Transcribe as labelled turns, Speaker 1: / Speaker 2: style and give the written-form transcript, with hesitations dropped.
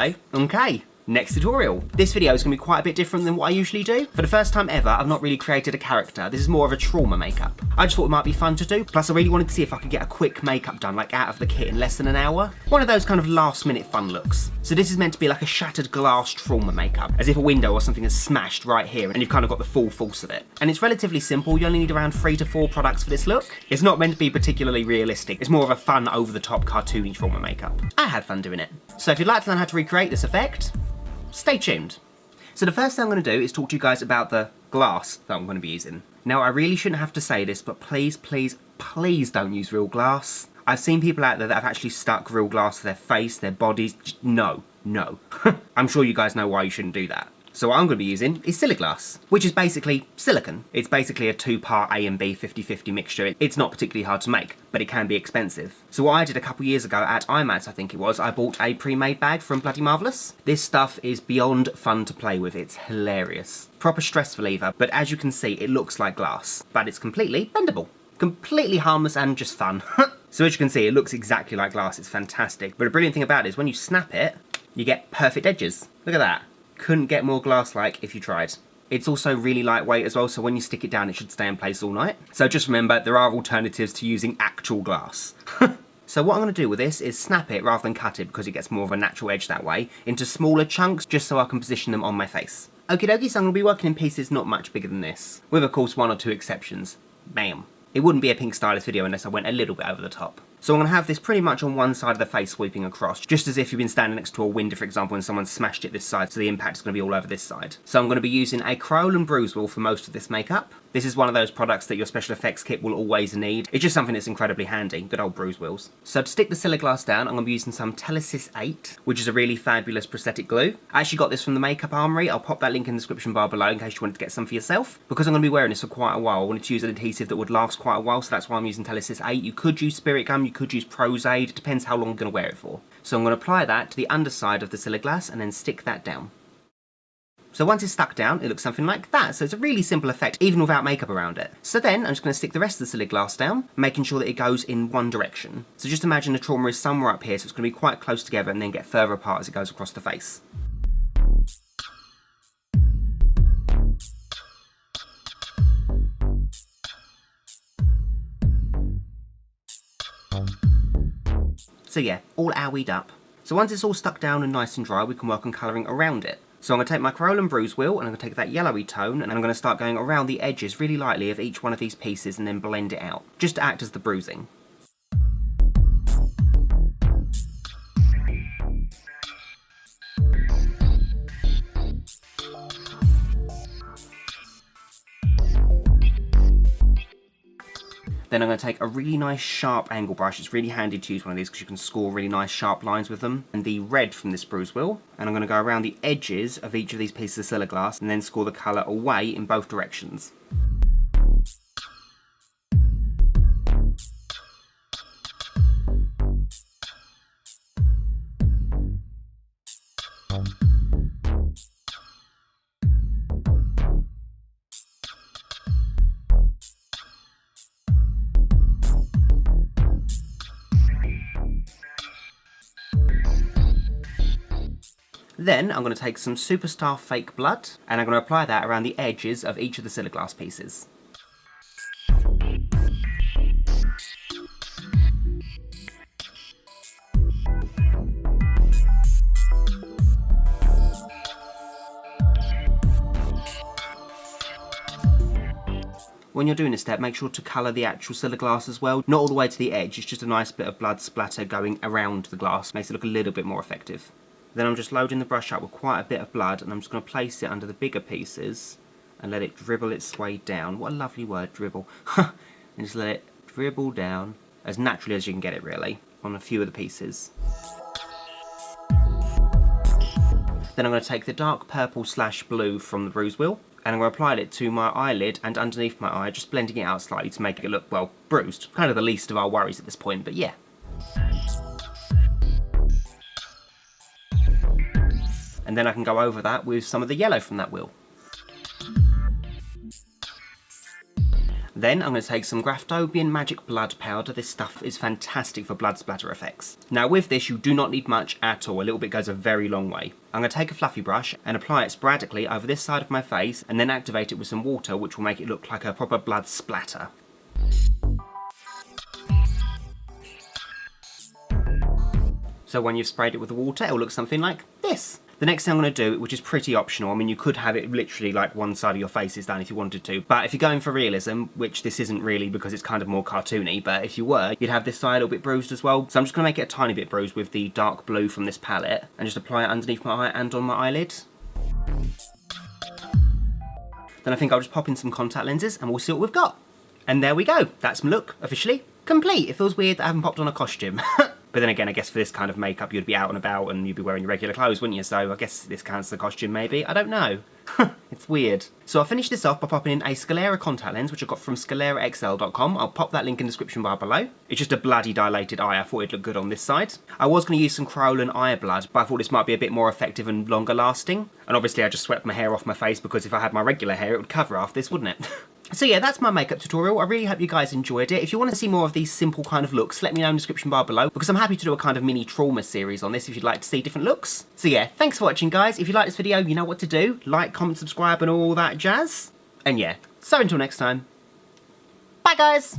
Speaker 1: Hello, okay. Next tutorial. This video is going to be quite a bit different than what I usually do. For the first time ever, I've not really created a character. This is more of a trauma makeup. I just thought it might be fun to do. Plus, I really wanted to see if I could get a quick makeup done, like out of the kit in less than an hour. One of those kind of last minute fun looks. So this is meant to be like a shattered glass trauma makeup, as if a window or something is smashed right here and you've kind of got the full force of it. And it's relatively simple. You only need around 3 to 4 products for this look. It's not meant to be particularly realistic. It's more of a fun, over-the-top, cartoony trauma makeup. I had fun doing it. So if you'd like to learn how to recreate this effect, stay tuned. So the first thing I'm going to do is talk to you guys about the glass that I'm going to be using. Now, I really shouldn't have to say this, but please, please, please don't use real glass. I've seen people out there that have actually stuck real glass to their face, their bodies. No, no. I'm sure you guys know why you shouldn't do that. So what I'm going to be using is Siliglass, which is basically silicone. It's basically a 2-part A and B 50-50 mixture. It's not particularly hard to make, but it can be expensive. So what I did a couple years ago at IMATS, I think it was, I bought a pre-made bag from Bloody Marvellous. This stuff is beyond fun to play with. It's hilarious. Proper stress reliever, but as you can see, it looks like glass, but it's completely bendable. Completely harmless and just fun. So as you can see, it looks exactly like glass. It's fantastic. But the brilliant thing about it is when you snap it, you get perfect edges. Look at that. Couldn't get more glass-like if you tried. It's also really lightweight as well, so when you stick it down it should stay in place all night. So just remember, there are alternatives to using actual glass. So what I'm going to do with this is snap it rather than cut it, because it gets more of a natural edge that way, into smaller chunks just so I can position them on my face. Okie dokie, so I'm going to be working in pieces not much bigger than this, with of course 1 or 2 exceptions. Bam. It wouldn't be a Pinkstylist video unless I went a little bit over the top. So I'm going to have this pretty much on one side of the face sweeping across, just as if you've been standing next to a window, for example, and someone smashed it this side, so the impact is going to be all over this side. So I'm going to be using a Kryolan Bruise wheel for most of this makeup. This is one of those products that your special effects kit will always need. It's just something that's incredibly handy, good old Bruise wheels. So to stick the Siliglass down, I'm going to be using some Telesis 8, which is a really fabulous prosthetic glue. I actually got this from the Makeup Armory. I'll pop that link in the description bar below in case you wanted to get some for yourself. Because I'm going to be wearing this for quite a while, I wanted to use an adhesive that would last quite a while, so that's why I'm using Telesis 8. You could use Spirit Gum, you could use Prose. It depends how long you're going to wear it for. So I'm going to apply that to the underside of the Siliglass and then stick that down. So once it's stuck down, it looks something like that. So it's a really simple effect, even without makeup around it. So then I'm just going to stick the rest of the Siliglass down, making sure that it goes in one direction. So just imagine the trauma is somewhere up here, so it's going to be quite close together and then get further apart as it goes across the face. So yeah, all owied up. So once it's all stuck down and nice and dry, we can work on colouring around it. So I'm going to take my Kryolan Bruise wheel and I'm going to take that yellowy tone and I'm going to start going around the edges really lightly of each one of these pieces and then blend it out, just to act as the bruising. Then I'm going to take a really nice sharp angle brush. It's really handy to use one of these because you can score really nice sharp lines with them. And the red from this Bruise wheel. And I'm going to go around the edges of each of these pieces of Siliglass and then score the colour away in both directions. Then I'm going to take some Superstar Fake Blood and I'm going to apply that around the edges of each of the Siliglass pieces. When you're doing this step, make sure to colour the actual Siliglass as well. Not all the way to the edge, it's just a nice bit of blood splatter going around the glass. Makes it look a little bit more effective. Then I'm just loading the brush up with quite a bit of blood and I'm just going to place it under the bigger pieces and let it dribble its way down. What a lovely word, dribble. And just let it dribble down as naturally as you can get it, really, on a few of the pieces. Then I'm going to take the dark purple / blue from the Bruise wheel and I'm going to apply it to my eyelid and underneath my eye, just blending it out slightly to make it look, well, bruised. Kind of the least of our worries at this point, but yeah. And then I can go over that with some of the yellow from that wheel. Then I'm going to take some Graftobian magic blood powder. This stuff is fantastic for blood splatter effects. Now with this you do not need much at all, a little bit goes a very long way. I'm going to take a fluffy brush and apply it sporadically over this side of my face and then activate it with some water, which will make it look like a proper blood splatter. So when you've sprayed it with the water, it'll look something like this. The next thing I'm going to do, which is pretty optional, I mean you could have it literally like one side of your face is done if you wanted to, but if you're going for realism, which this isn't really because it's kind of more cartoony, but if you were, you'd have this side a little bit bruised as well. So I'm just going to make it a tiny bit bruised with the dark blue from this palette and just apply it underneath my eye and on my eyelid. Then I think I'll just pop in some contact lenses and we'll see what we've got. And there we go, that's my look officially complete. It feels weird that I haven't popped on a costume. But then again, I guess for this kind of makeup, you'd be out and about and you'd be wearing your regular clothes, wouldn't you? So I guess this counts as a costume, maybe. I don't know. It's weird. So I'll finish this off by popping in a Sclera contact lens, which I got from scleraxl.com. I'll pop that link in the description bar below. It's just a bloody dilated eye. I thought it'd look good on this side. I was going to use some Kryolan eye blood, but I thought this might be a bit more effective and longer lasting. And obviously I just swept my hair off my face because if I had my regular hair, it would cover half this, wouldn't it? So yeah, that's my makeup tutorial. I really hope you guys enjoyed it. If you want to see more of these simple kind of looks, let me know in the description bar below, because I'm happy to do a kind of mini trauma series on this if you'd like to see different looks. So yeah, thanks for watching guys. If you like this video, you know what to do. Like, comment, subscribe and all that jazz. And yeah, so until next time, bye guys!